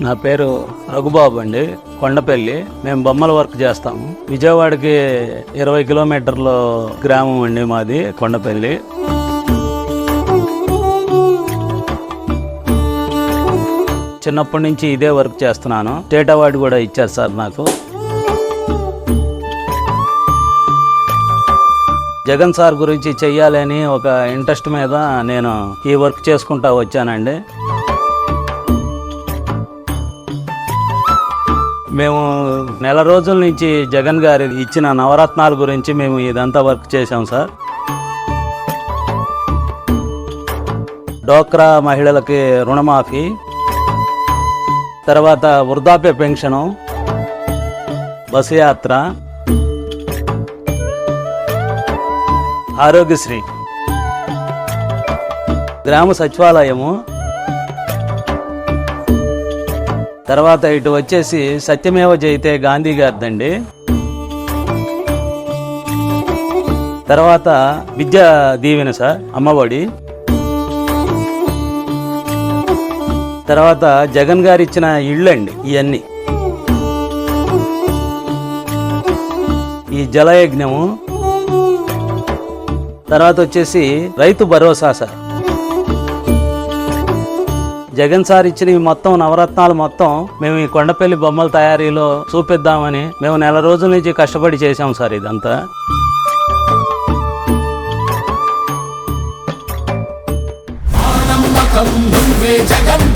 నా పేరు రఘుబాబు అండి, కొండపల్లి. మేము బొమ్మల వర్క్ చేస్తాము. విజయవాడకి 20 కిలోమీటర్ల గ్రామం అండి మాది కొండపల్లి. చిన్నప్పటి నుంచి ఇదే వర్క్ చేస్తున్నాను. స్టేట్ అవార్డు కూడా ఇచ్చారు సార్ నాకు. జగన్ సార్ గురించి చెయ్యాలని ఒక ఇంట్రెస్ట్ మీద నేను ఈ వర్క్ చేసుకుంటా వచ్చానండి. మేము నెల రోజుల నుంచి జగన్ గారి ఇచ్చిన నవరత్నాల గురించి మేము ఇదంతా వర్క్ చేసాం సార్. డోక్రా మహిళలకి రుణమాఫీ, తర్వాత వృద్ధాప్య పెన్షను, బస్సు యాత్ర, ఆరోగ్యశ్రీ, గ్రామ సచివాలయము, తర్వాత ఇటు వచ్చేసి సత్యమేవ జయతే గాంధీ గారిదండి. తర్వాత విద్యా దీవెన సార్, అమ్మఒడి. తర్వాత జగన్ గారు ఇచ్చిన ఇళ్ళు అండి ఇవన్నీ. ఈ జలయజ్ఞము, తర్వాత వచ్చేసి రైతు భరోసా సార్. జగన్ సార్ ఇచ్చిన ఈ మొత్తం నవరత్నాలు మొత్తం మేము ఈ కొండపల్లి బొమ్మల తయారీలో చూపిద్దామని మేము నెల రోజుల నుంచి కష్టపడి చేసాం సార్ ఇదంతా. జగన్